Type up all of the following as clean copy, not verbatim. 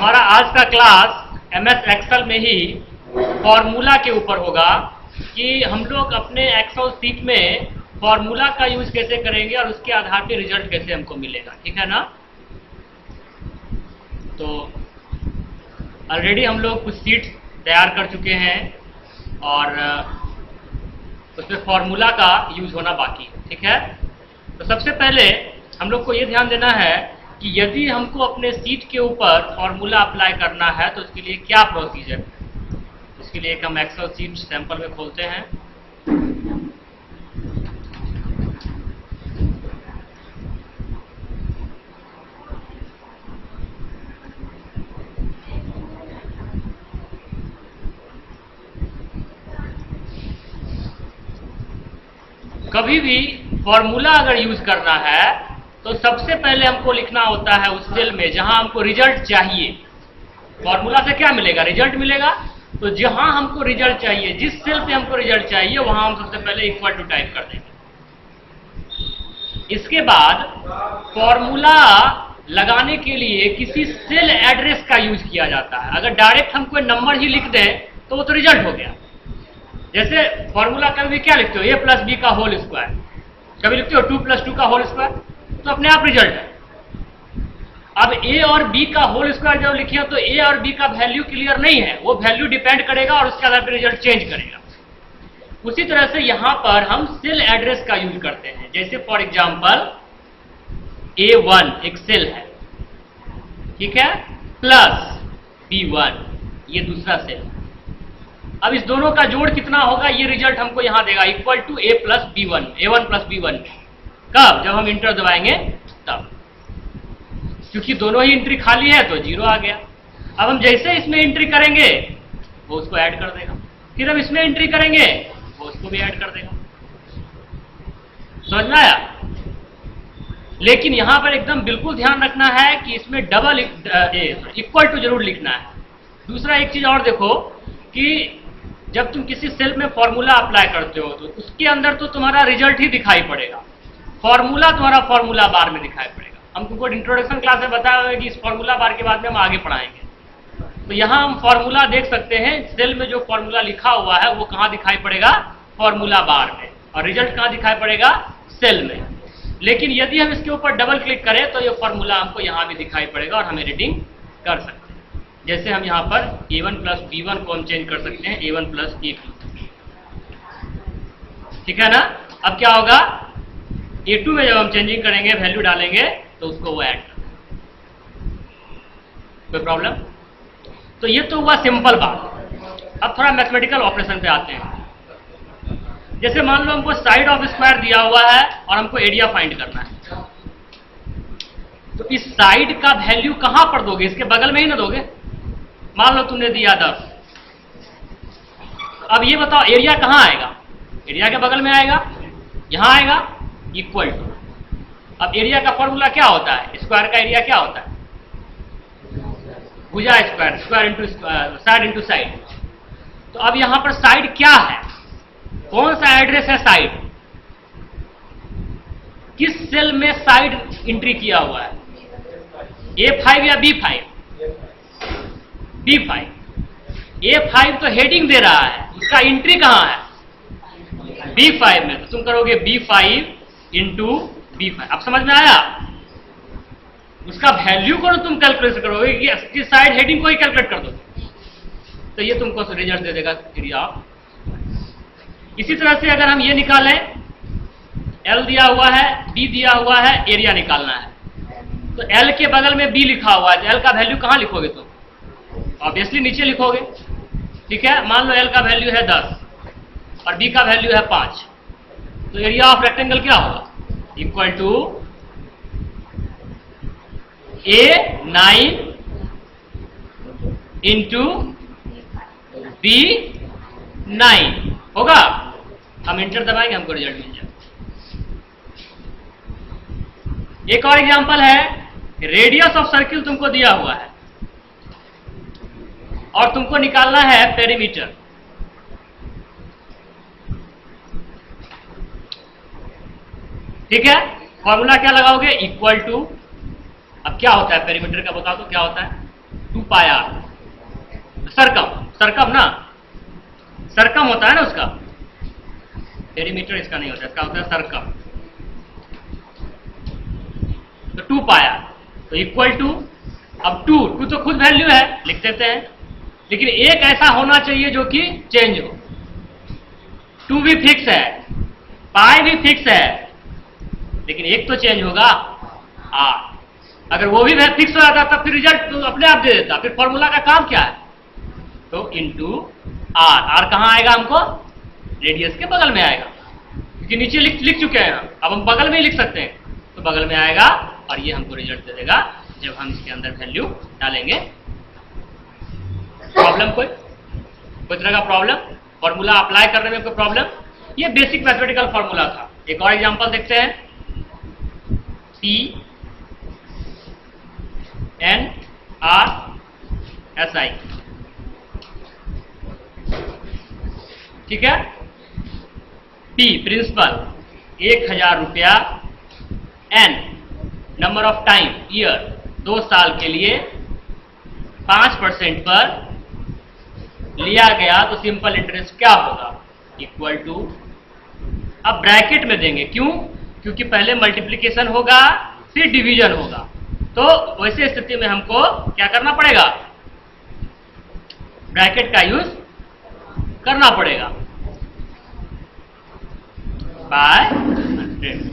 हमारा आज का क्लास MS एक्सेल में ही फॉर्मूला के ऊपर होगा कि हम लोग अपने एक्सेल सीट में फॉर्मूला का यूज कैसे करेंगे और उसके आधार पे रिजल्ट कैसे हमको मिलेगा, ठीक है ना। तो ऑलरेडी हम लोग कुछ सीट तैयार कर चुके हैं और उसमें फॉर्मूला का यूज होना बाकी है, ठीक है। तो सबसे पहले हम लोग को ये ध्यान देना है कि यदि हमको अपने सीट के ऊपर फॉर्मूला अप्लाई करना है तो उसके लिए क्या प्रोसीजर है। इसके लिए एक हम एक्सेल सीट सैंपल में खोलते हैं। कभी भी फॉर्मूला अगर यूज करना है तो सबसे पहले हमको लिखना होता है उस सेल में जहां हमको रिजल्ट चाहिए। फॉर्मूला से क्या मिलेगा, रिजल्ट मिलेगा। तो जहां हमको रिजल्ट चाहिए, जिस सेल से हमको रिजल्ट चाहिए वहां हम सबसे पहले इक्वल टू टाइप कर देंगे। इसके बाद फॉर्मूला लगाने के लिए किसी सेल एड्रेस का यूज किया जाता है। अगर डायरेक्ट हम कोई नंबर ही लिख दें तो वो तो रिजल्ट हो गया। जैसे फॉर्मूला कभी भी क्या लिखते हो, a प्लस बी का होल स्क्वायर, कभी लिखते हो 2 + 2 का होल स्क्वायर, तो अपने आप रिजल्ट है। अब a और b का होल स्क्वायर जब लिखे तो a और b का वैल्यू क्लियर नहीं है, वो वैल्यू डिपेंड करेगा और उसके आधार पर रिजल्ट चेंज करेगा। उसी तरह से यहां पर हम सेल एड्रेस का यूज करते हैं। जैसे फॉर एग्जांपल A1 एक सेल है, ठीक है, प्लस B1 ये दूसरा सेल है। अब इस दोनों का जोड़ कितना होगा ये रिजल्ट हमको यहां देगा, equal to A + B1, A1 + B1। कब, जब हम इंटर दबाएंगे तब, क्योंकि दोनों ही एंट्री खाली है तो 0 आ गया। अब हम जैसे इसमें एंट्री करेंगे वो उसको ऐड कर देगा, फिर हम इसमें एंट्री करेंगे वो उसको भी ऐड कर देगा। समझ में आया। लेकिन यहां पर एकदम बिल्कुल ध्यान रखना है कि इसमें डबल इक्वल टू जरूर लिखना है। दूसरा एक चीज और देखो कि जब तुम किसी सेल में फॉर्मूला अप्लाई करते हो तो उसके अंदर तो तुम्हारा रिजल्ट ही दिखाई पड़ेगा, फॉर्मूला तुम्हारा फॉर्मूला बार में दिखाई पड़ेगा। हम तुमको इंट्रोडक्शन क्लास में बताया हुआ कि इस फॉर्मूला बार के बाद में हम आगे पढ़ाएंगे। तो यहाँ हम फॉर्मूला देख सकते हैं, सेल में जो फॉर्मूला लिखा हुआ है वो कहाँ दिखाई पड़ेगा, फॉर्मूला बार में, और रिजल्ट कहाँ दिखाई पड़ेगा, सेल में। लेकिन यदि हम इसके ऊपर डबल क्लिक करें तो ये फॉर्मूला हमको यहाँ भी दिखाई पड़ेगा और हम एडिटिंग कर सकते हैं। जैसे हम यहाँ पर A1 + B1 को हम चेंज कर सकते हैं A1 + A2, ठीक है ना। अब क्या होगा, A2 में जब हम चेंजिंग करेंगे, वैल्यू डालेंगे तो उसको वो ऐड कर देगा। कोई प्रॉब्लम। तो ये तो हुआ सिंपल बात। अब थोड़ा मैथमेटिकल ऑपरेशन पे आते हैं। जैसे मान लो हमको साइड ऑफ स्क्वायर दिया हुआ है और हमको एरिया फाइंड करना है, तो इस साइड का वैल्यू कहां पर दोगे, इसके बगल में ही ना दोगे। मान लो तुमने दिया 10, अब ये बताओ एरिया कहां आएगा, एरिया के बगल में आएगा, यहां आएगा, इक्वल टू। अब एरिया का फॉर्मूला क्या होता है, स्क्वायर का एरिया क्या होता है, भुजा square, square into side into side. तो अब यहां पर साइड क्या है, कौन सा एड्रेस है साइड, किस सेल में साइड एंट्री किया हुआ है, A5 या B5, B5। A5 तो हेडिंग दे रहा है, उसका एंट्री कहां है, B5 में। तो तुम करोगे B5 इंटू B5। अब समझ में आया। उसका वैल्यू को तुम कैलकुलेट करोगे कि साइड हेडिंग को ही कैलकुलेट कर दो, तो ये तुमको रिजल्ट दे देगा एरिया। इसी तरह से अगर हम ये निकालें, L दिया हुआ है, B दिया हुआ है, एरिया निकालना है, तो L के बगल में B लिखा हुआ है, तो L का वैल्यू कहां लिखोगे तुम, ऑब्वियसली नीचे लिखोगे, ठीक है। मान लो L का वैल्यू है 10 और B का वैल्यू है 5, तो एरिया ऑफ रेक्टेंगल क्या होगा, equal to A9 into B9 होगा। हम इंटर दबाएंगे, हमको रिजल्ट मिल जाएगा। एक और एग्जांपल है, रेडियस ऑफ सर्किल तुमको दिया हुआ है और तुमको निकालना है पेरीमीटर। ठीक है, फॉर्मूला क्या लगाओगे, इक्वल टू। अब क्या होता है पेरीमीटर का, बता दो क्या होता है, 2 पाया सरकम ना, सरकम होता है ना उसका, पेरीमीटर इसका नहीं होता, इसका होता है सरकम। तो 2 पाया तो इक्वल टू, अब 2 तो खुद वैल्यू है लिख देते हैं, लेकिन एक ऐसा होना चाहिए जो कि चेंज हो। 2 भी फिक्स है, पाई भी फिक्स है, लेकिन एक तो चेंज होगा आर। अगर वो भी फिक्स हो जाता तब फिर रिजल्ट तो अपने आप दे देता। फिर फॉर्मूला का काम क्या है, तो इनटू आर। आर कहां आएगा हमको, रेडियस के बगल में आएगा, क्योंकि नीचे लिख चुके हैं हम, अब हम बगल में ही लिख सकते हैं, तो बगल में आएगा और ये हमको रिजल्ट दे देगा जब हम इसके अंदर वैल्यू डालेंगे। प्रॉब्लम कोई तरह का प्रॉब्लम, फॉर्मूला अप्लाई करने में कोई प्रॉब्लम? ये बेसिक मैथमेटिकल फॉर्मूला था। एक और एग्जांपल देखते हैं, P N R S I, ठीक है। P प्रिंसिपल 1000 रुपया, N number of time year 2 साल के लिए 5% पर लिया गया तो सिंपल इंटरेस्ट क्या होगा, इक्वल टू, अब ब्रैकेट में देंगे, क्यों? क्योंकि पहले मल्टीप्लिकेशन होगा फिर डिवीजन होगा, तो वैसे स्थिति में हमको क्या करना पड़ेगा, ब्रैकेट का यूज करना पड़ेगा, बाय 100।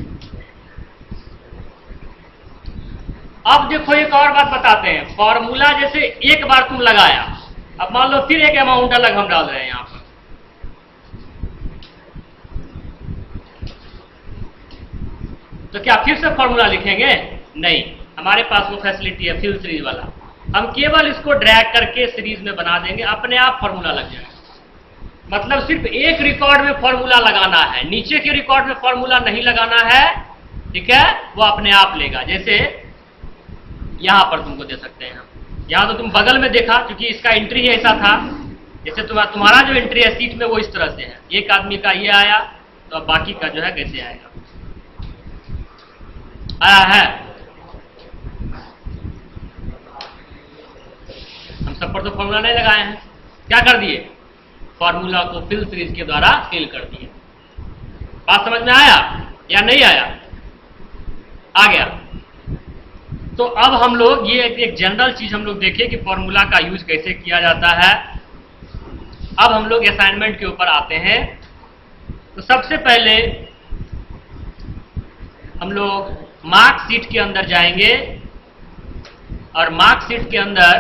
अब देखो एक और बात बताते हैं, फॉर्मूला जैसे एक बार तुम लगाया, अब मान लो फिर एक अमाउंट अलग हम डाल रहे हैं यहां पर, तो क्या फिर से फॉर्मूला लिखेंगे? नहीं, हमारे पास वो फैसिलिटी है फिल सीरीज वाला, हम केवल इसको ड्रैग करके सीरीज में बना देंगे, अपने आप फॉर्मूला लग जाएगा। मतलब सिर्फ एक रिकॉर्ड में फॉर्मूला लगाना है, नीचे के रिकॉर्ड में फॉर्मूला नहीं लगाना है, ठीक है, वो अपने आप लेगा। जैसे यहां पर तुमको दे सकते हैं, यहां तो तुम बगल में देखा, क्योंकि इसका एंट्री ही ऐसा था, जैसे तुम्हारा जो एंट्री है सीट में वो इस तरह से है, एक आदमी का ये आया, तो अब बाकी का जो है कैसे आएगा, आया है। हम सब पर तो फॉर्मूला नहीं लगाए हैं, क्या कर दिए, फॉर्मूला को फिल सीरीज के द्वारा फिल कर दिए। बात समझ में आया या नहीं आया? आ गया। तो अब हम लोग ये एक जनरल चीज हम लोग देखें कि फॉर्मूला का यूज कैसे किया जाता है। अब हम लोग असाइनमेंट के ऊपर आते हैं। तो सबसे पहले हम लोग मार्कशीट के अंदर जाएंगे, और मार्कशीट के अंदर,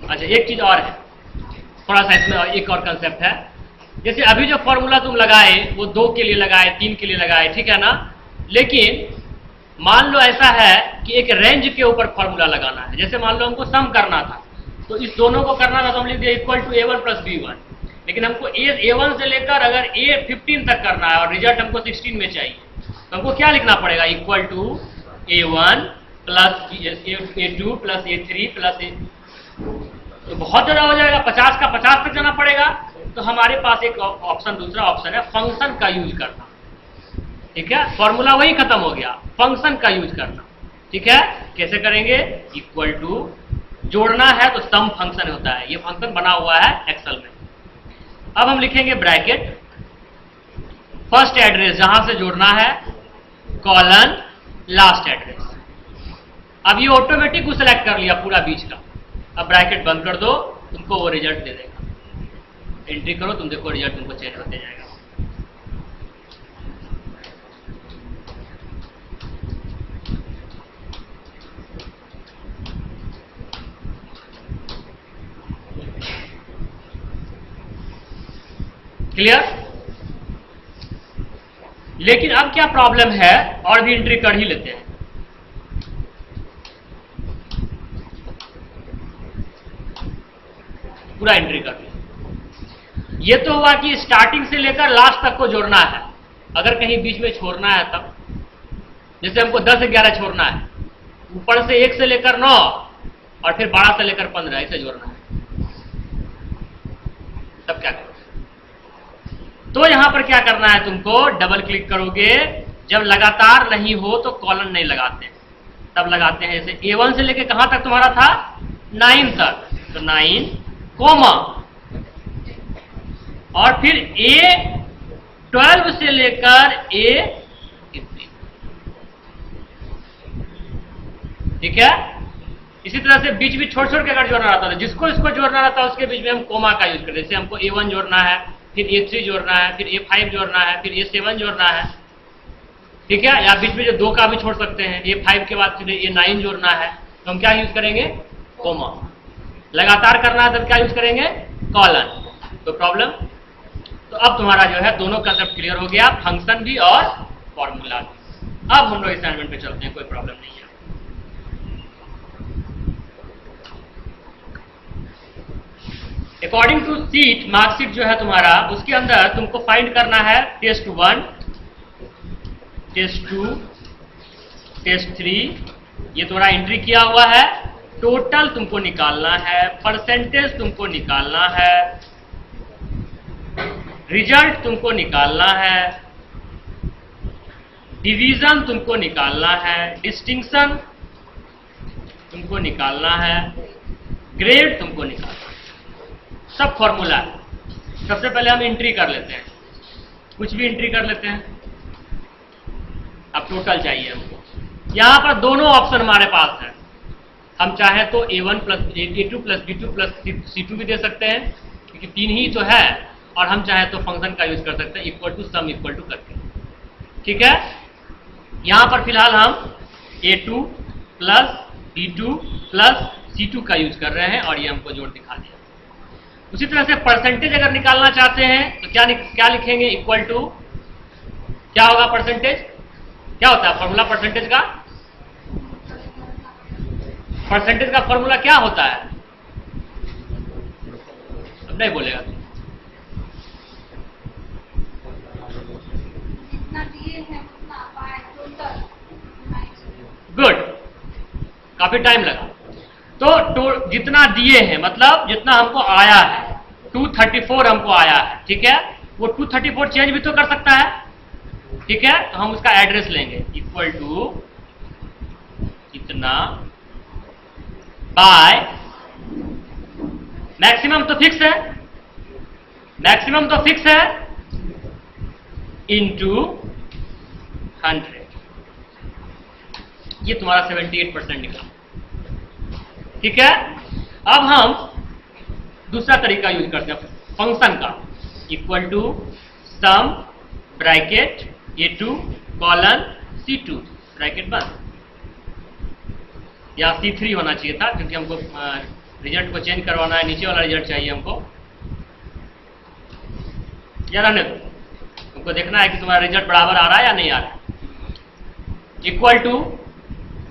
अच्छा एक चीज और है, थोड़ा सा इसमें एक और कंसेप्ट है। जैसे अभी जो फॉर्मूला तुम लगाए वो 2 के लिए लगाए, 3 के लिए लगाए, ठीक है ना, लेकिन मान लो ऐसा है कि एक रेंज के ऊपर फॉर्मूला लगाना है। जैसे मान लो हमको सम करना था, तो इस दोनों को करना था, तो हम लिख दिया equal to A1 plus B1, लेकिन हमको A1 से लेकर अगर A15 तक करना है और रिजल्ट हमको 16 में चाहिए, तो हमको क्या लिखना पड़ेगा, equal to A1 plus A2 plus A3 plus A, तो बहुत ज़्यादा हो जाएगा, 50 का 50 तक जाना पड़ेगा। तो हमारे पास एक ऑप्शन, दूसरा ऑप्शन है फंक्शन का यूज करना, ठीक है, फॉर्मूला वही खत्म हो गया, फंक्शन का यूज करना, ठीक है। कैसे करेंगे, इक्वल टू, जोड़ना है तो सम फंक्शन होता है, ये फंक्शन बना हुआ है एक्सेल में। अब हम लिखेंगे ब्रैकेट, फर्स्ट एड्रेस जहां से जोड़ना है, कॉलन लास्ट एड्रेस। अब ये ऑटोमेटिक सिलेक्ट कर लिया पूरा बीच का। अब ब्रैकेट बंद कर दो, तुमको वो रिजल्ट दे देगा, एंट्री करो, तुम देखो रिजल्ट तुमको चेंज होते जाएगा। क्लियर? लेकिन अब क्या प्रॉब्लम है, और भी एंट्री कर ही लेते हैं। पूरा एंट्री कर दिया। ये तो हुआ कि स्टार्टिंग से लेकर लास्ट तक को जोड़ना है, अगर कहीं बीच में छोड़ना है तब, जैसे हमको 10 से 11 छोड़ना है, ऊपर से 1 से लेकर 9 और फिर 12 से लेकर 15 ऐसे जोड़ना है, तब क्या करोगे? तो यहां पर क्या करना है, तुमको डबल क्लिक करोगे, जब लगातार नहीं हो तो कॉलन नहीं लगाते, तब लगाते हैं। जैसे A1 से लेके कहां तक तुम्हारा था, 9 तक, तो 9 कोमा, और फिर A12 से लेकर A15, ठीक है। इसी तरह से बीच बीच छोड़ छोड़ के अगर जोड़ना रहता था, जिसको इसको जोड़ना रहता है उसके बीच में हम कोमा का यूज करते हैं। जैसे हमको A1 जोड़ना है, फिर A3 जोड़ना है, फिर A5 जोड़ना है, फिर A7 जोड़ना है, ठीक है। या बीच में जो 2 का भी छोड़ सकते हैं, A5 के बाद फिर A9 जोड़ना है, तो हम क्या यूज करेंगे, कोमा। लगातार करना है तब क्या यूज करेंगे, कॉलन। तो प्रॉब्लम, तो अब तुम्हारा जो है दोनों कंसेप्ट क्लियर हो गया, फंक्शन भी और फॉर्मूला भी। अब हम लोग असाइनमेंट पे चलते हैं, कोई प्रॉब्लम नहीं है। अकॉर्डिंग टू सीट, मार्कशीट जो है तुम्हारा, उसके अंदर तुमको फाइंड करना है टेस्ट 1, टेस्ट 2, टेस्ट 3, ये तुम्हारा एंट्री किया हुआ है। टोटल तुमको निकालना है, परसेंटेज तुमको निकालना है, रिजल्ट तुमको निकालना है, डिवीजन तुमको निकालना है, डिस्टिंक्शन तुमको निकालना है, ग्रेड तुमको निकालना है। सब फॉर्मूला है। सबसे पहले हम एंट्री कर लेते हैं, कुछ भी एंट्री कर लेते हैं। अब टोटल चाहिए हमको। यहां पर दोनों ऑप्शन हमारे पास है, हम चाहे तो A1 plus A2 plus B2 plus C2 भी दे सकते हैं, क्योंकि 3 ही तो है, और हम चाहे तो फंक्शन का यूज कर सकते हैं equal to sum equal to करके, ठीक है। यहां पर फिलहाल हम A2 plus B2 plus C2 का यूज कर रहे हैं, और ये हमको जोड़ दिखा दिया। उसी तरह से परसेंटेज अगर निकालना चाहते हैं तो क्या लिखेंगे, इक्वल टू, क्या होगा परसेंटेज, क्या होता है फॉर्मूला परसेंटेज का, परसेंटेज का फॉर्मूला क्या होता है, अब नहीं बोलेगा। गुड, काफी टाइम लगा। तो जितना दिए हैं, मतलब जितना हमको आया है, 234 हमको आया है, ठीक है। वो 234 चेंज भी तो कर सकता है, ठीक है। तो हम उसका एड्रेस लेंगे, इक्वल टू इतना बाय मैक्सिमम तो फिक्स है, मैक्सिमम तो फिक्स है, इनटू 100। ये तुम्हारा 78% निकला, ठीक है। अब हम दूसरा तरीका यूज करते हैं फंक्शन का, equal to sum bracket A2 colon C2 bracket बंद, या C3 होना चाहिए था, क्योंकि हमको रिजल्ट को चेंज करवाना है, नीचे वाला रिजल्ट चाहिए हमको। या रहने दो, हमको देखना है कि तुम्हारा रिजल्ट बराबर आ रहा है या नहीं आ रहा है। इक्वल टू,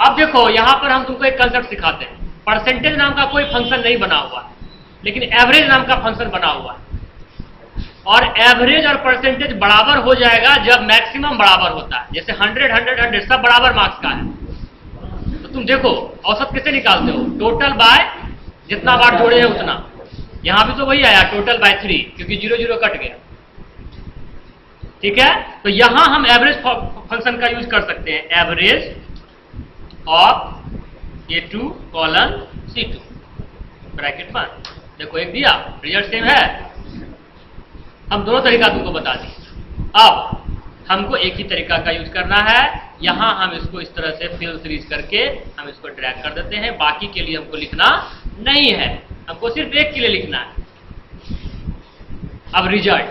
अब देखो यहां पर हम तुमको एक कंसेप्ट सिखाते हैं। परसेंटेज नाम का कोई फंक्शन नहीं बना हुआ है, लेकिन एवरेज नाम का फंक्शन बना हुआ है। और एवरेज और परसेंटेज बराबर हो जाएगा जब मैक्सिमम बराबर होता है। जैसे 100 100 100 सब बराबर मार्क्स का है, तो तुम देखो औसत कैसे निकालते हो, टोटल बाय जितना बार जोड़े हैं उतना। यहां भी तो वही आया, टोटल बाय 3, क्योंकि 0 0 कट गया, ठीक है। तो यहां हम एवरेज फंक्शन का यूज कर सकते हैं, average of A2 colon C2 bracket बंद। देखो एक दिया, रिजल्ट सेम है। हम दोनों तरीका तुमको बता दिए। अब हमको एक ही तरीका का यूज करना है। यहां हम इसको इस तरह से फिल सीरीज करके हम इसको ड्रैग कर देते हैं। बाकी के लिए हमको लिखना नहीं है, हमको सिर्फ एक के लिए लिखना है। अब रिजल्ट,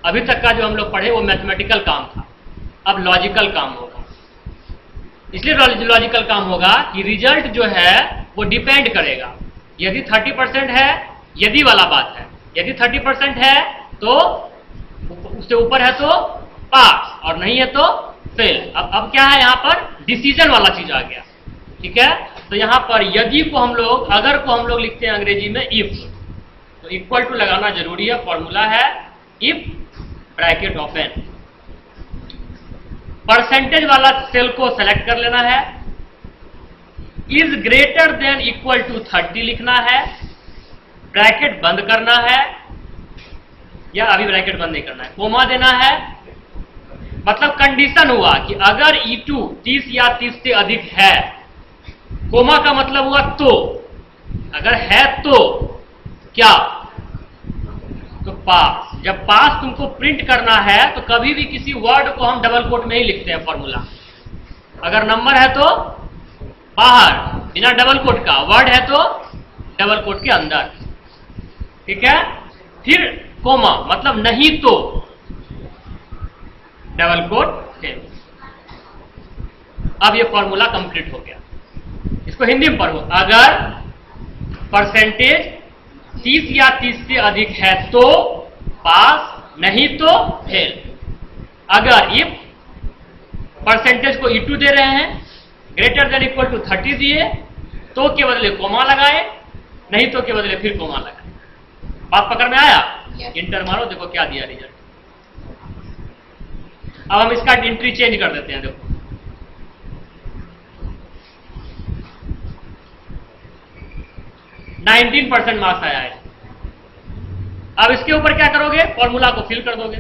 अभी तक का जो हम लोग पढ़े वो मैथमेटिकल काम था, अब लॉजिकल काम होगा। इसलिए लॉजिकल काम होगा कि रिजल्ट जो है वो डिपेंड करेगा। यदि 30% है, यदि वाला बात है, यदि 30% है तो उससे ऊपर है तो पास, और नहीं है तो फेल। अब क्या है, यहाँ पर डिसीजन वाला चीज आ गया, ठीक है। तो यहाँ पर यदि को हम लोग, अगर को हम लोग लिखते हैं अंग्रेजी में इफ, तो इक्वल टू लगाना जरूरी है। फॉर्मूला है इफ ब्रैकेट ओपन, परसेंटेज वाला सेल को सेलेक्ट कर लेना है, is greater than equal to 30 लिखना है, ब्रैकेट बंद करना है, या अभी ब्रैकेट बंद नहीं करना है, कोमा देना है, मतलब कंडीशन हुआ कि अगर E2 30 या 30 से अधिक है, कोमा का मतलब हुआ तो, अगर है तो क्या, तो पास। जब पास तुमको प्रिंट करना है तो कभी भी किसी वर्ड को हम डबल कोट में ही लिखते हैं फॉर्मूला। अगर नंबर है तो बाहर बिना डबल कोट का, वर्ड है तो डबल कोट के अंदर, ठीक है। फिर कोमा मतलब नहीं तो डबल कोट है। अब ये फॉर्मूला कंप्लीट हो गया। इसको हिंदी में पढ़ो। अगर परसेंटेज 30 या 30 से अधिक है तो पास, नहीं तो फेल। अगर इफ परसेंटेज को E2 दे रहे हैं, ग्रेटर देन इक्वल टू 30 दिए, तो के बदले कोमा लगाए, नहीं तो के बदले फिर कोमा लगाए। बात पकड़ में आया? इंटर मारो, देखो क्या दिया रिजल्ट। अब हम इसका एंट्री चेंज कर देते हैं। देखो 19% मार्क्स आया है। अब इसके ऊपर क्या करोगे? फॉर्मूला को फिल कर दोगे,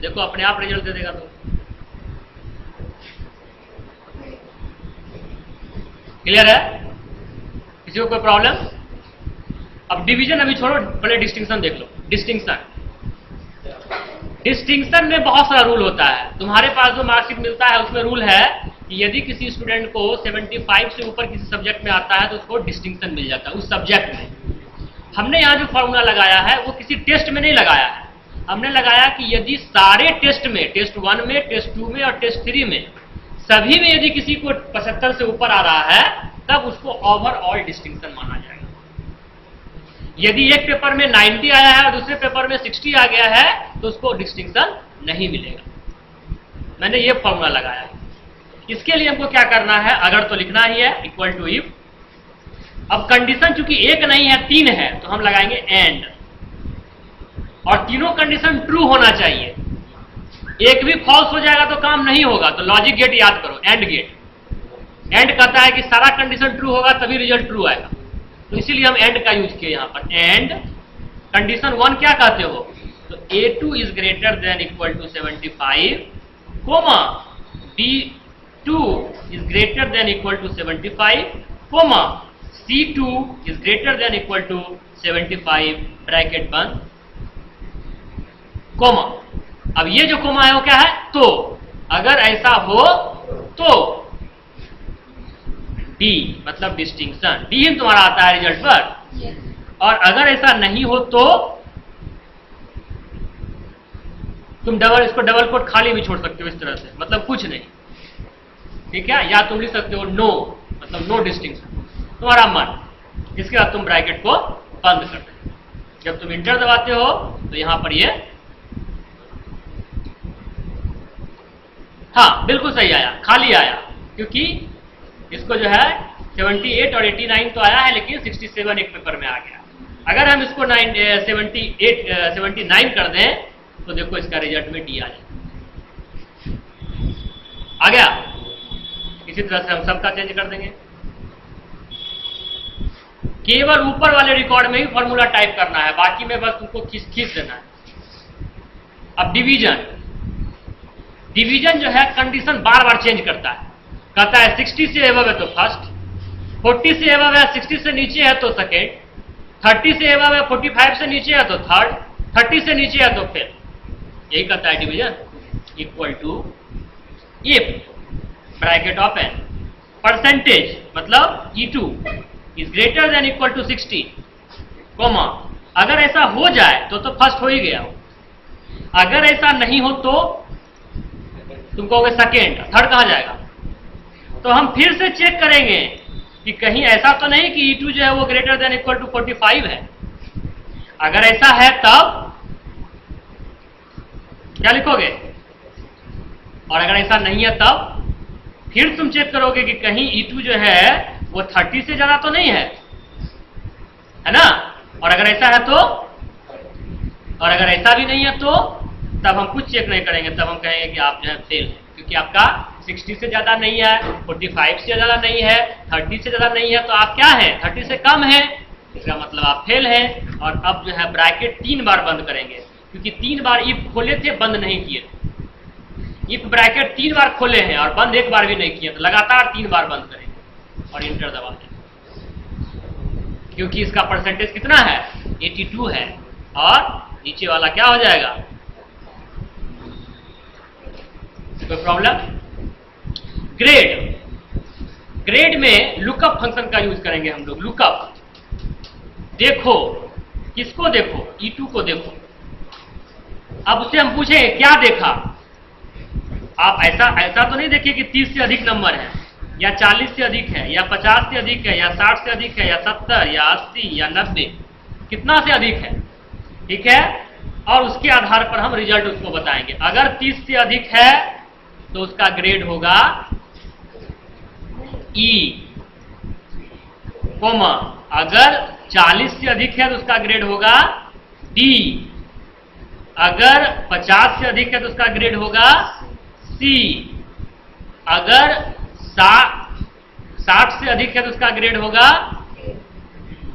देखो अपने आप रिजल्ट दे देगा। तो क्लियर है? किसी को कोई प्रॉब्लम? अब डिवीजन अभी छोड़ो, पहले डिस्टिंक्शन देख लो। डिस्टिंक्शन में बहुत सारा रूल होता है। तुम्हारे पास जो मार्कशीट मिलता है उसमें रूल है कि यदि किसी स्टूडेंट को 75 से ऊपर किसी सब्जेक्ट में आता है तो उसको डिस्टिंक्शन मिल जाता है उस सब्जेक्ट में। हमने यहाँ जो फॉर्मूला लगाया है वो किसी टेस्ट में नहीं लगाया है। हमने लगाया कि यदि सारे टेस्ट में, टेस्ट 1 में, टेस्ट 2 में और टेस्ट 3 में, सभी में यदि किसी को 75 से ऊपर आ रहा है तब उसको ओवरऑल डिस्टिंक्शन माना जाएगा। यदि एक पेपर में 90 आया है और दूसरे पेपर में 60 आ गया है तो उसको डिस्टिंक्शन नहीं मिलेगा। मैंने ये फॉर्मूला लगाया है। इसके लिए हमको क्या करना है? अगर तो लिखना ही है इक्वल टू इफ। अब कंडीशन चूंकि एक नहीं है 3 है तो हम लगाएंगे एंड, और तीनों कंडीशन ट्रू होना चाहिए। एक भी फॉल्स हो जाएगा तो काम नहीं होगा। तो लॉजिक गेट याद करो, एंड गेट। एंड कहता है कि सारा कंडीशन ट्रू होगा तभी रिजल्ट ट्रू आएगा, तो इसीलिए हम एंड का यूज किए यहां पर। एंड कंडीशन 1 क्या कहते हो? तो A2 is greater than equal to 75, comma B2 is greater than equal to 75, comma C2 is greater than equal to 75, bracket बंद, कोमा। अब ये जो कोमा है वो क्या है? तो अगर ऐसा हो तो D मतलब डिस्टिंक्शन। D ही तुम्हारा आता है रिजल्ट पर। और अगर ऐसा नहीं हो तो तुम इसको डबल कोट खाली भी छोड़ सकते हो इस तरह से, मतलब कुछ नहीं, ठीक है। या तुम लिख सकते हो नो, मतलब नो डिस्टिंक्शन, तुम्हारा मन। इसके बाद तुम ब्रैकेट को बंद कर दो। जब तुम इंटर दबाते हो तो यहां पर ये, हाँ बिल्कुल सही आया, खाली आया, क्योंकि इसको जो है 78 और 89 तो आया है लेकिन 67 एक पेपर में आ गया। अगर हम इसको 79 कर दें तो देखो इसका रिजल्ट में D आ जाए। आ गया? इसी तरह से हम सबका चेंज कर देंगे। केवल ऊपर वाले रिकॉर्ड में ही फॉर्मूला टाइप करना है, बाकी में बस तुमको खींच देना है। अब डिवीजन जो है कंडीशन बार बार चेंज करता है। कहता है 60 से एबव है तो फर्स्ट, 40 से एबव है 60 से नीचे है तो सेकेंड, 30 से एबव है 45 से नीचे है तो थर्ड, 30 से नीचे है तो फिर। यही कहता है division. Equal to if bracket open percentage मतलब E2 is greater than equal to 60, comma अगर ऐसा हो जाए तो फर्स्ट हो ही गया हो। अगर ऐसा नहीं हो तो तुम कहोगे सेकेंड, थर्ड कहां जाएगा? तो हम फिर से चेक करेंगे कि कहीं ऐसा तो नहीं कि E2 जो है वो ग्रेटर देन इक्वल टू 45 है। अगर ऐसा है तब क्या लिखोगे? और अगर ऐसा नहीं है तब फिर तुम चेक करोगे कि कहीं E2 जो है वो 30 से ज्यादा तो नहीं है ना? और अगर ऐसा है तो, और अगर ऐसा भी नहीं है तो तब हम कुछ चेक नहीं करेंगे, तब हम कहेंगे कि आप जो है फेल है, क्योंकि आपका 60 से ज्यादा नहीं है, 45 से ज्यादा नहीं है, 30 से ज्यादा नहीं है, तो आप क्या है? 30 से कम है, इसका मतलब आप फेल है। और अब जो है ब्रैकेट 3 बार बंद करेंगे, क्योंकि 3 बार इफ खोले थे बंद नहीं किए। इफ ब्रैकेट 3 बार खोले हैं और बंद एक बार भी नहीं किए, तो लगातार 3 बार बंद करेंगे और इंटर दबा दें, क्योंकि इसका परसेंटेज कितना है 82 है, और नीचे वाला क्या हो जाएगा, कोई प्रॉब्लम। ग्रेड, ग्रेड में लुकअप फंक्शन का यूज करेंगे हम लोग। लुकअप, देखो, किसको देखो, E2 को देखो। अब उससे हम पूछे क्या देखा, आप ऐसा तो नहीं देखिए कि 30 से अधिक नंबर है, या 40 से अधिक है, या 50 से अधिक है, या 60 से अधिक है, या 70 या 80 या 90, कितना से अधिक है, ठीक है। और उसके आधार पर हम रिजल्ट उसको बताएंगे। अगर 30 से अधिक है तो उसका ग्रेड होगा E, कोमा, अगर 40 से अधिक है तो उसका ग्रेड होगा D, अगर 50 से अधिक है तो उसका ग्रेड होगा C, अगर 60 से अधिक है तो उसका ग्रेड होगा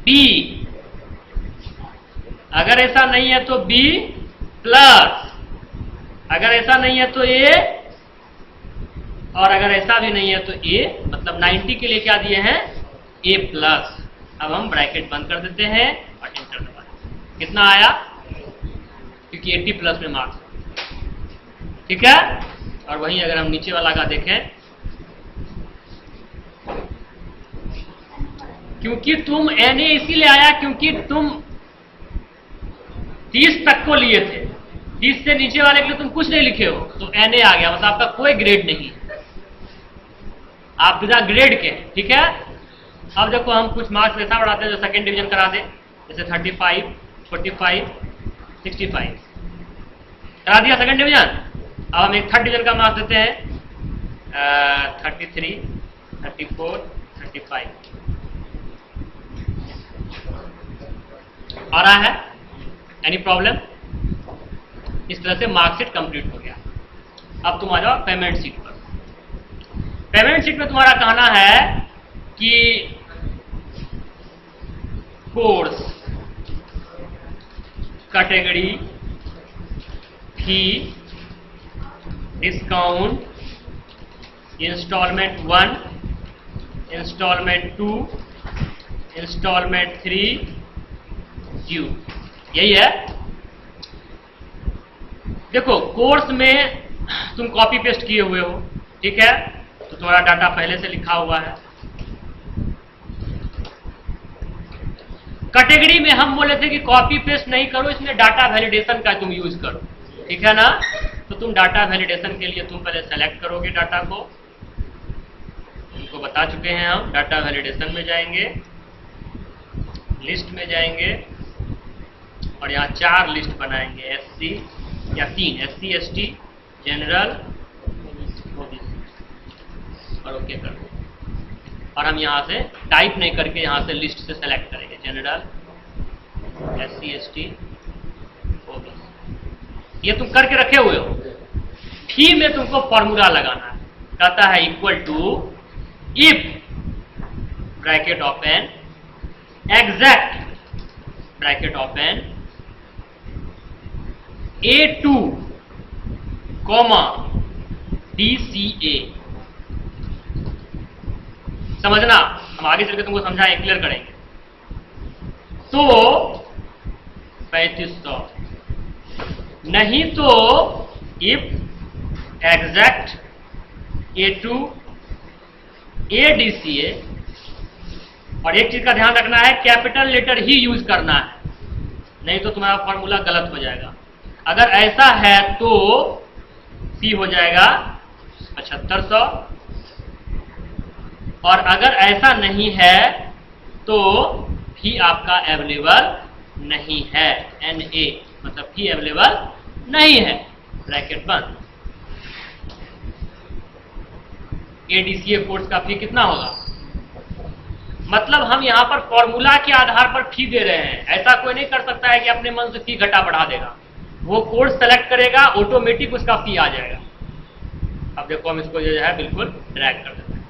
B, अगर ऐसा नहीं है तो B प्लस, अगर ऐसा नहीं है तो A, और अगर ऐसा भी नहीं है तो A, मतलब 90 के लिए क्या दिए हैं A प्लस। अब हम ब्रैकेट बंद कर देते हैं और एंटर दबा देते हैं। कितना आया, क्योंकि 80 प्लस में मार्क्स, ठीक है। और वहीं अगर हम नीचे वाला का देखें, क्योंकि तुम NA इसीलिए आया क्योंकि तुम 30 तक को लिए थे, 30 से नीचे वाले के लिए तुम कुछ नहीं लिखे हो, तो NA आ गया, मतलब आपका कोई ग्रेड नहीं, आप बिना ग्रेड के, ठीक है। अब देखो हम कुछ मार्क्स ऐसा बढ़ाते हैं जो सेकंड डिवीजन करा दे, जैसे 35, 45, 65 करा दिया सेकंड डिवीजन। अब हम एक थर्ड डिवीजन का मार्क्स देते हैं 33, 34, 35 आ रहा है, एनी प्रॉब्लम। इस तरह से मार्कशीट कंप्लीट हो गया। अब तुम आ जाओ पेमेंट शीट पर। पेमेंट शीट में तुम्हारा कहना है कि course, category, fee, discount, instalment 1, instalment 2, instalment 3, due, यही है। देखो कोर्स में तुम कॉपी पेस्ट किए हुए हो, ठीक है, तो तुम्हारा डाटा पहले से लिखा हुआ है। कैटेगरी में हम बोले थे कि कॉपी पेस्ट नहीं करो, इसमें डाटा वैलिडेशन का तुम यूज करो, ठीक है ना। तो तुम डाटा वैलिडेशन के लिए तुम पहले सेलेक्ट करोगे डाटा को, तुमको बता चुके हैं हम। डाटा वैलिडेशन में जाएंगे, लिस्ट में जाएंगे, और यहाँ 4 लिस्ट बनाएंगे, SC या 3, SC, ST, जनरल, और ओके कर दो। और हम यहाँ से टाइप नहीं करके यहाँ से लिस्ट से सेलेक्ट करेंगे, जनरल, SC, ST, OBC। ये तुम करके रखे हुए हो। फी में तुमको फॉर्मूला लगाना है, कहता है equal to if bracket open exact bracket open A2 comma DCA। समझना, हम आगे चलकर तुमको समझाएं, क्लियर करेंगे। तो 3500, नहीं तो इफ एग्जैक्ट A2 ADCA। और एक चीज का ध्यान रखना है, कैपिटल लेटर ही यूज करना है, नहीं तो तुम्हारा फॉर्मूला गलत हो जाएगा। अगर ऐसा है तो फी हो जाएगा 7500, और अगर ऐसा नहीं है तो फी आपका अवेलेबल नहीं है, NA, मतलब फी अवेलेबल नहीं है, ब्रैकेट बंद। ADCA कोर्स का फी कितना होगा, मतलब हम यहाँ पर फॉर्मूला के आधार पर फी दे रहे हैं। ऐसा कोई नहीं कर सकता है कि अपने मन से फी घटा बढ़ा देगा, वो कोर्स सेलेक्ट करेगा, ऑटोमेटिक उसका फी आ जाएगा। अब देखो हम इसको जो है बिल्कुल ड्रैग कर देते हैं।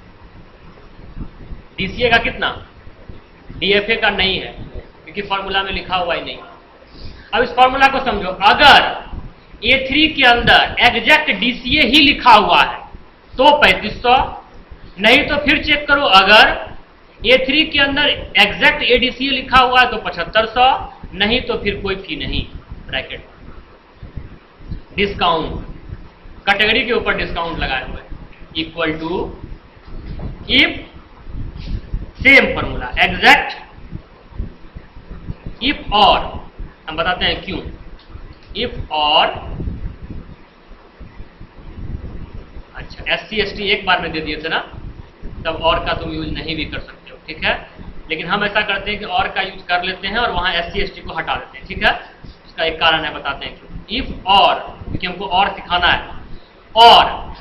DCA का कितना, DFA का नहीं है, क्योंकि फॉर्मूला में लिखा हुआ ही नहीं। अब इस फॉर्मूला को समझो, अगर A3 के अंदर एग्जैक्ट DCA ही लिखा हुआ है तो 3500, नहीं तो फिर चेक करो अगर A3 के अंदर एग्जैक्ट ADCA लिखा हुआ है तो 7500, नहीं तो फिर कोई फी नहीं। ब्रैकेट डिस्काउंट, कैटेगरी के ऊपर डिस्काउंट लगाए हुए, equal to if, same formula exact if और, हम बताते हैं क्यों, इफ और, अच्छा SC ST एक बार में दे दिए थे ना, तब और का तुम यूज नहीं भी कर सकते हो, ठीक है, लेकिन हम ऐसा करते हैं कि और का यूज कर लेते हैं और वहां SC ST को हटा देते हैं, ठीक है। इसका एक कारण है, बताते हैं क्यों। इफ और, क्योंकि हमको और सिखाना है, और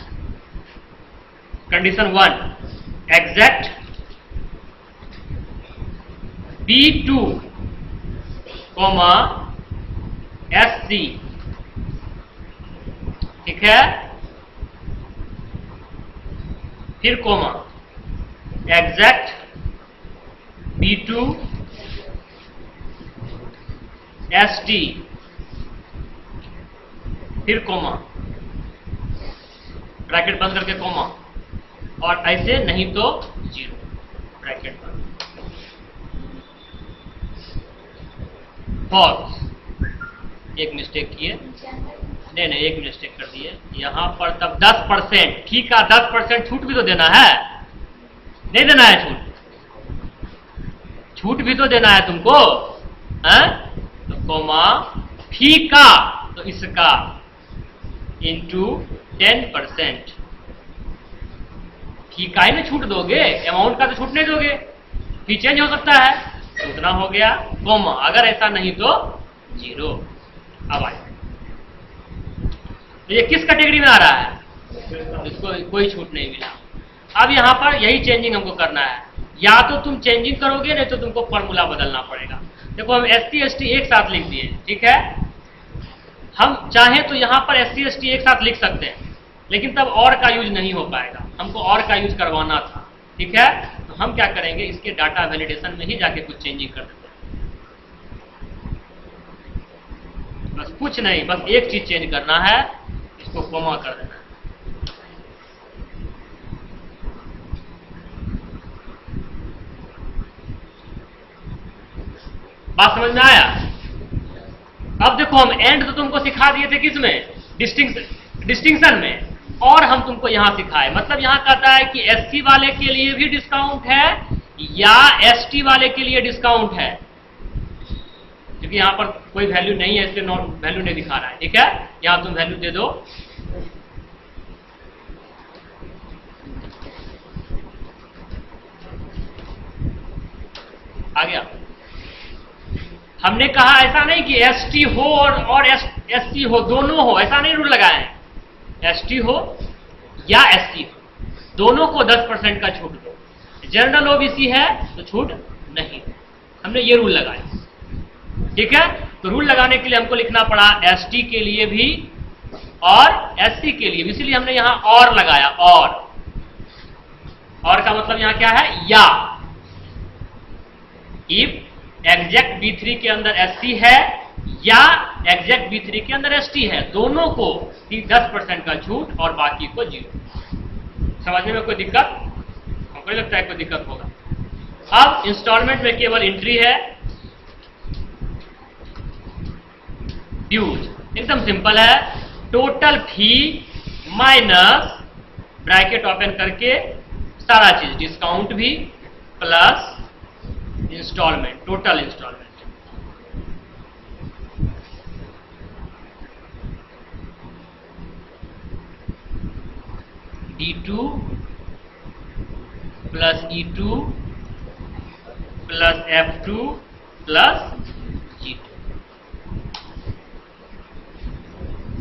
condition 1 exact B2 comma SC, ठीक है, फिर कोमा एग्जैक्ट B2 ST, फिर कोमा, ब्रैकेट बंद करके कोमा, और ऐसे नहीं तो जीरो, ब्रैकेट बंद। फॉल्स, एक मिस्टेक किए, नहीं एक मिस्टेक कर दिए यहां पर, तब 10%, ठीक है, 10% छूट भी तो देना है, नहीं देना है छूट भी तो देना है तुमको, हैं? तो कोमा फी का, तो इसका इंटू 10%, फी का ही ना छूट दोगे, अमाउंट का तो छूट नहीं दोगे, फी चेंज हो सकता है, तो उतना हो गया, कोमा, अगर ऐसा नहीं तो जीरो। अब आए, तो ये किस कैटेगरी में आ रहा है, इसको कोई छूट नहीं मिला। अब यहां पर यही चेंजिंग हमको करना है, या तो तुम चेंजिंग करोगे, नहीं तो तुमको फॉर्मूला बदलना पड़ेगा। देखो हम SC ST एक साथ लिख दिए, ठीक है, हम चाहें तो यहां पर SC ST एक साथ लिख सकते हैं, लेकिन तब और का यूज नहीं हो पाएगा, हमको और का यूज करवाना था, ठीक है। तो हम क्या करेंगे, इसके डाटा वैलिडेशन में ही जाके कुछ चेंजिंग कर देते हैं, बस कुछ नहीं, बस एक चीज चेंज करना है, इसको कोमा कर देना है। बात समझ में आया? अब देखो हम एंड तो तुमको सिखा दिए थे किसमें, डिस्टिंक्शन में, और हम तुमको यहां सिखाए, मतलब यहां कहता है कि SC वाले के लिए भी डिस्काउंट है या ST वाले के लिए डिस्काउंट है, क्योंकि यहां पर कोई वैल्यू नहीं है इसलिए वैल्यू नहीं दिखा रहा है, ठीक है, यहां तुम वैल्यू दे दो, आ गया। हमने कहा ऐसा नहीं कि ST हो और SC हो, दोनों हो, ऐसा नहीं रूल लगाए हैं, ST हो या SC हो, दोनों को 10% का छूट दो, जनरल OBC है तो छूट नहीं, हमने ये रूल लगाया, ठीक है। तो रूल लगाने के लिए हमको लिखना पड़ा ST के लिए भी और SC के लिए भी, इसलिए हमने यहां और लगाया, और का मतलब यहां क्या है, या, इफ एग्जैक्ट B3 के अंदर SC है या एग्जैक्ट B3 के अंदर ST है, दोनों को 10% का छूट और बाकी को जीरो। समझने में कोई दिक्कत? हमको नहीं लगता है कोई दिक्कत होगा। अब इंस्टॉलमेंट में केवल एंट्री है, ड्यूज एकदम सिंपल है, total fee minus bracket open करके सारा चीज, डिस्काउंट भी plus installment, total installment, D2 plus E2 plus F2 plus G2,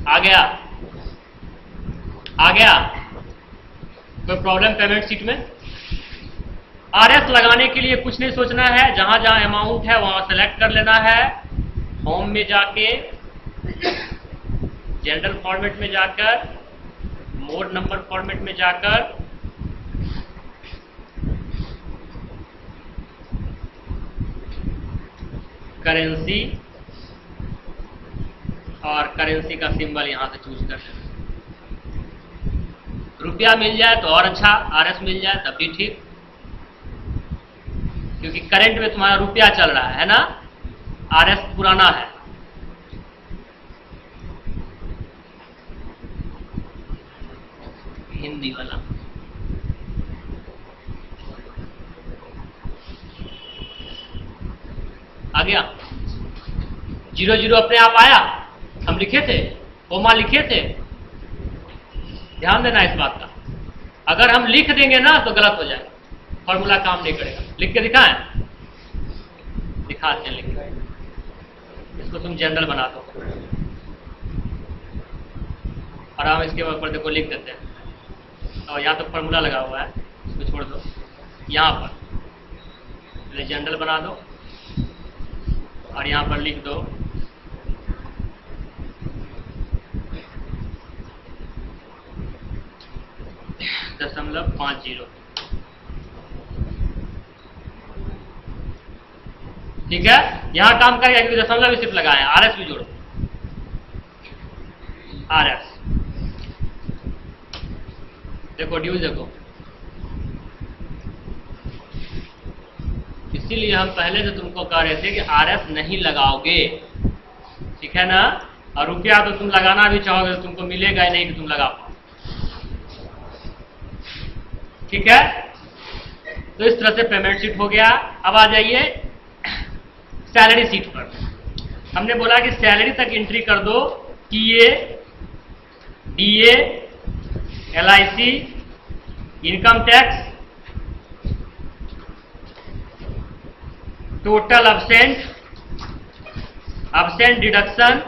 आ गया, आ गया, कोई प्रॉब्लम पेमेंट शीट में? RS लगाने के लिए कुछ नहीं सोचना है, जहां जहां अमाउंट है वहां सेलेक्ट कर लेना है, होम में जाके जनरल फॉर्मेट में जाकर, मोड नंबर फॉर्मेट में जाकर, करेंसी और करेंसी का सिंबल यहां से चूज कर लेना। रुपया मिल जाए तो और अच्छा, आरएस मिल जाए तब भी ठीक, क्योंकि करंट में तुम्हारा रुपया चल रहा है ना, आरएस पुराना है। हिंदी वाला आ गया, 00 अपने आप आया, हम लिखे थे, कोमा लिखे थे। ध्यान देना इस बात का, अगर हम लिख देंगे ना तो गलत हो जाएगा, फॉर्मूला काम नहीं करेगा। लिख के दिखाएं, दिखाते हैं लिख के। इसको तुम जनरल बना दो और हम इसके ऊपर देखो लिख देते हैं, और यहाँ तो फॉर्मूला लगा हुआ है, इसको छोड़ दो, यहाँ पर पहले जनरल बना दो और यहाँ पर लिख दो 0.50। ठीक है, यहां काम करेगा क्योंकि दशमलव भी सिर्फ लगाए हैं। आरएस भी जोड़ो, आरएस देखो, ड्यूज देखो। इसीलिए हम पहले से तुमको कह रहे थे कि आरएस नहीं लगाओगे, ठीक है ना। और रुपया तो तुम लगाना भी चाहोगे तो तुमको मिलेगा ही नहीं कि तुम लगा पाओ, ठीक है। तो इस तरह से पेमेंट शीट हो गया। अब आ जाइए सैलरी शीट पर। हमने बोला कि सैलरी तक एंट्री कर दो, TA, DA, LIC, income tax, total absent, absent deduction,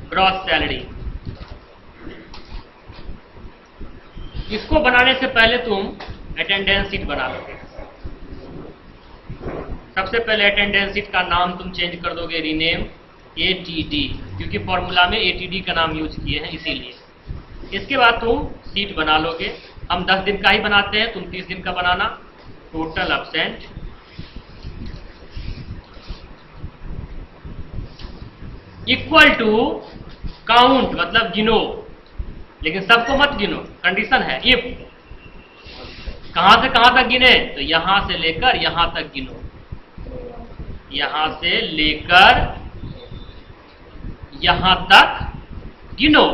gross salary. इसको बनाने से पहले तुम अटेंडेंस शीट बना लोगे। सबसे पहले अटेंडेंस शीट का नाम तुम चेंज कर दोगे, रीनेम एटीडी, क्योंकि फॉर्मूला में एटीडी का नाम यूज किए हैं इसीलिए। इसके बाद तुम शीट बना लोगे। हम 10 दिन का ही बनाते हैं, तुम 30 दिन का बनाना। Total absent, equal to count, मतलब गिनो, लेकिन सबको मत गिनो, कंडीशन है इफ। कहां से कहां तक गिने, तो यहां से लेकर यहां तक गिनो, यहां से लेकर यहां तक गिनो,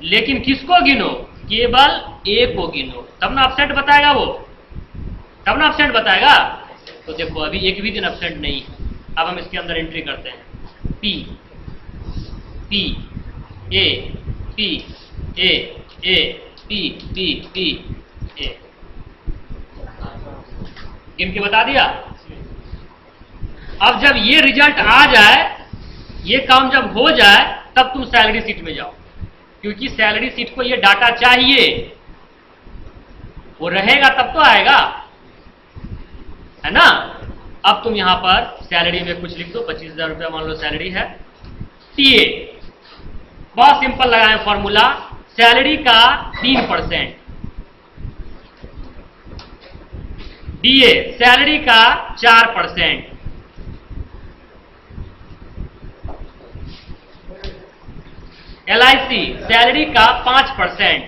लेकिन किसको गिनो, केवल ए को गिनो, तब ना एब्सेंट बताएगा वो, तब ना एब्सेंट बताएगा। तो देखो अभी एक भी दिन एब्सेंट नहीं है। अब हम इसके अंदर एंट्री करते हैं, P P A P A A P P P A, गिन के बता दिया। अब जब ये रिजल्ट आ जाए, ये काम जब हो जाए, तब तुम सैलरी शीट में जाओ, क्योंकि सैलरी शीट को ये डाटा चाहिए, वो रहेगा तब तो आएगा, है ना। अब तुम यहां पर सैलरी में कुछ लिख दो, 25,000 रुपया मान लो सैलरी है। टीए बहुत सिंपल लगाए फॉर्मूला, सैलरी का 3%, डीए सैलरी का 4%, एलआईसी सैलरी का 5%,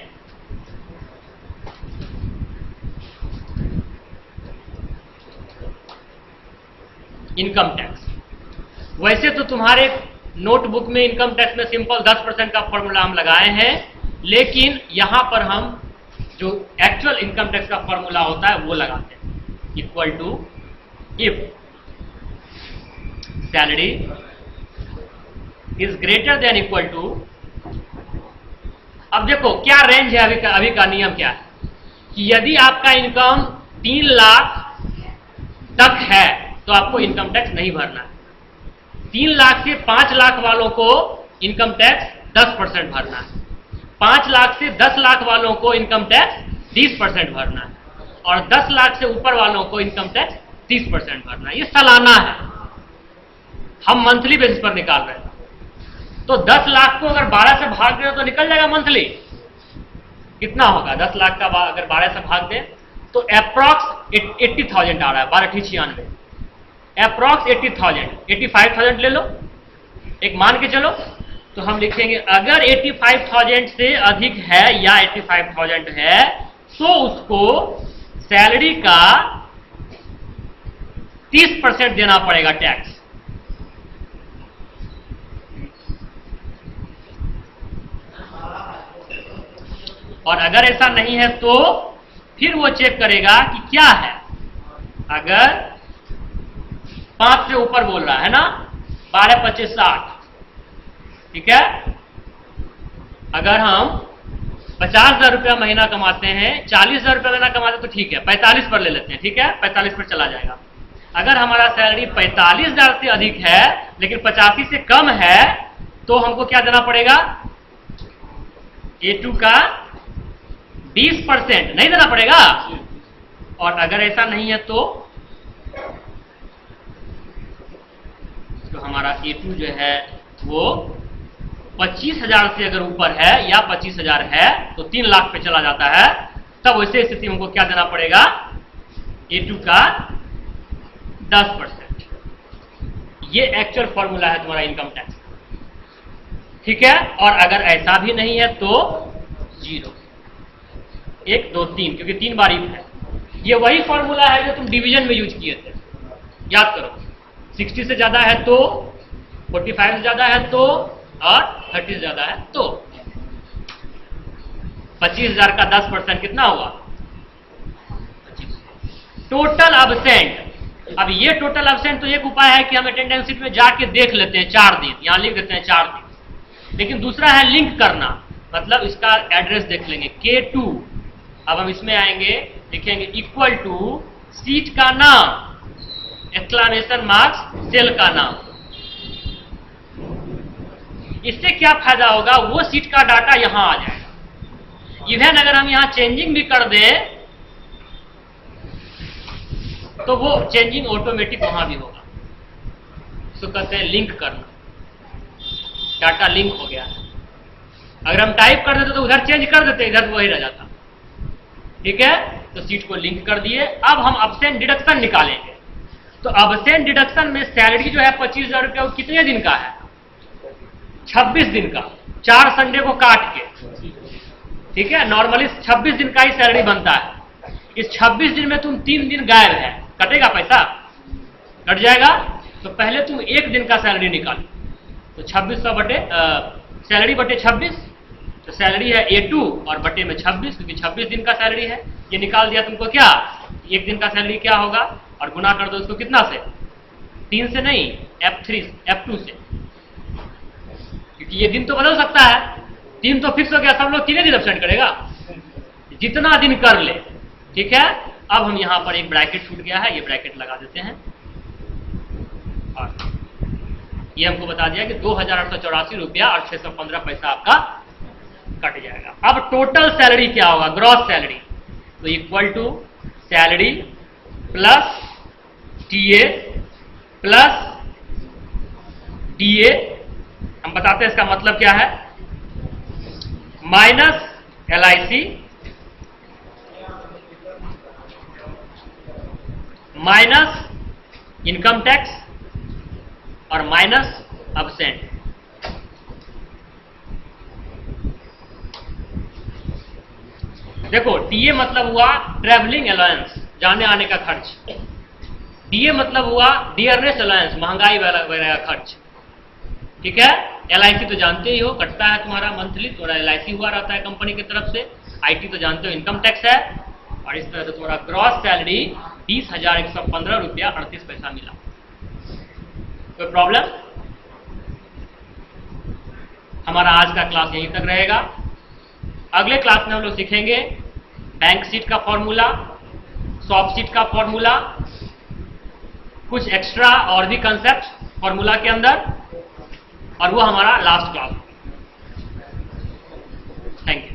इनकम टैक्स। वैसे तो तुम्हारे नोटबुक में इनकम टैक्स में सिंपल 10% का फॉर्मूला हम लगाए हैं, लेकिन यहां पर हम जो एक्चुअल इनकम टैक्स का फॉर्मूला होता है वो लगाते हैं, equal to if salary is greater than equal to. अब देखो क्या रेंज है, अभी का नियम क्या है कि यदि आपका इनकम 3 लाख तक है तो आपको इनकम टैक्स नहीं भरना है। 3 लाख से 5 लाख वालों को इनकम टैक्स 10% भरना है। 5 लाख से 10 लाख वालों को इनकम टैक्स 20% भरना है, और 10 लाख से ऊपर वालों को इनकम टैक्स 30% भरना है। ये सालाना है, हम मंथली बेसिस पर निकाल रहे हैं। तो 10 लाख को अगर 12 से भाग दें तो निकल जाएगा मंथली, कितना होगा 10 लाख का अगर 12 से भाग दें तो अप्रॉक्स 80,000 आ रहा है, 12 96, अप्रॉक्स 80,000, 85,000 ले लो, एक मान के चलो, तो हम लिखेंगे अगर 85,000 से अधिक है या 85,000 है तो उसको सैलरी का 30% देना पड़ेगा टैक्स। और अगर ऐसा नहीं है तो फिर वो चेक करेगा कि क्या है। अगर 5 से ऊपर बोल रहा है ना, 12, 25, 60, ठीक है। अगर हम 50,000 रुपया महीना कमाते हैं, 40,000 रुपया महीना कमाते हैं तो ठीक है, 45 पर ले लेते हैं, ठीक है, 45 पर चला जाएगा। अगर हमारा सैलरी 45,000 से अधिक है लेकिन 85 से कम है तो हमको क्या देना पड़ेगा? A2 का 20% नहीं देना पड़ेगा। और अगर ऐसा नहीं है तो हमारा A2 जो है वो 25,000 से अगर ऊपर है या 25,000 है तो 3 लाख पे चला जाता है। तब वैसे स्थिति में हमको क्या देना पड़ेगा? A2 का 10%। ये एक्चुअल फॉर्मूला है तुम्हारा इनकम टैक्स, ठीक है। और अगर ऐसा भी नहीं है तो 0, 1, 2, 3, क्योंकि 3 बार इफ है। ये वही फॉर्मूला है जो तुम डिवीजन में यूज किए थे, याद करो। 60 से ज्यादा है तो, 45 से ज्यादा है तो, और 30 से ज्यादा है तो 25,000 का 10% कितना हुआ? 25। Total absent. अब ये टोटल अब्सेंट तो एक उपाय है कि हम अटेंडेंस शीट में जाके देख लेते हैं 4 दिन, यहां लिख देते हैं 4 दिन। लेकिन दूसरा है लिंक करना, मतलब इसका एड्रेस देख लेंगे K2। अब हम इसमें आएंगे, लिखेंगे इक्वल टू सीट का नाम, एक्सक्लेमेशन मार्क्स, सेल का नाम। इससे क्या फायदा होगा? वो सीट का डाटा यहां आ जाएगा। इवन अगर हम यहां चेंजिंग भी कर दें तो वो चेंजिंग ऑटोमेटिक वहां भी होगा। इसको कहते हैं लिंक करना, डाटा लिंक हो गया। अगर हम टाइप कर देते तो उधर चेंज कर देते, इधर वही रह जाता, ठीक है। तो सीट को लिंक कर दिए। अब हम अब्सेंट डिडक्शन निकालेंगे। तो अब्सेंट डिडक्शन में सैलरी जो है 25,000 रुपया, वो कितने दिन का है? 26 दिन का, 4 संडे को काट के, ठीक है। नॉर्मली 26 दिन का ही सैलरी बनता है। इस 26 दिन में तुम 3 दिन गायब है, कटेगा पैसा? कट जाएगा। तो पहले तुम 1 दिन का सैलरी निकालो। तो 2600 बटे सैलरी बटे 26, तो सैलरी है A2 और बटे में 26, क्योंकि 26 दिन का सैलरी है। ये निकाल दिया तुमको क्या? 1 दिन का सैलरी क्या होगा, और गुना कर दो इसको कितना से? 3 से नहीं, F2 से, क्योंकि ये दिन तो बदल सकता है। 3 तो फिक्स हो गया, सब लोग 3 दिन एब्सेंट करेगा, जितना दिन कर ले, ठीक है। अब हम यहां पर एक ब्रैकेट छूट गया है, ये ब्रैकेट लगा देते हैं। और ये हमको बता दिया कि 2,884 रुपया और 615 पैसा आपका कट जाएगा। अब टोटल सैलरी क्या होगा? Gross salary. तो equal to salary plus TA plus DA. हम बताते हैं इसका मतलब क्या है। Minus LIC minus income tax और माइनस अब्सेंट। देखो टीए मतलब हुआ ट्रैवलिंग अलाउंस, जाने आने का खर्च। डीए मतलब हुआ डियरनेस अलाउंस, महंगाई वगैरह का खर्च, ठीक है। LIC तो जानते ही हो, कटता है तुम्हारा मंथली, थोड़ा LIC हुआ रहता है कंपनी की तरफ से। IT तो जानते हो इनकम टैक्स है। और इस तरह से तुम्हारा ग्रॉस सैलरी 20,115 रुपया 38 पैसा मिला। कोई प्रॉब्लम? हमारा आज का क्लास यहीं तक रहेगा। अगले क्लास में हम लोग सीखेंगे बैंक शीट का फॉर्मूला, शॉप शीट का फॉर्मूला, कुछ एक्स्ट्रा और भी कंसेप्ट फॉर्मूला के अंदर, और वो हमारा लास्ट क्लास। Thank you.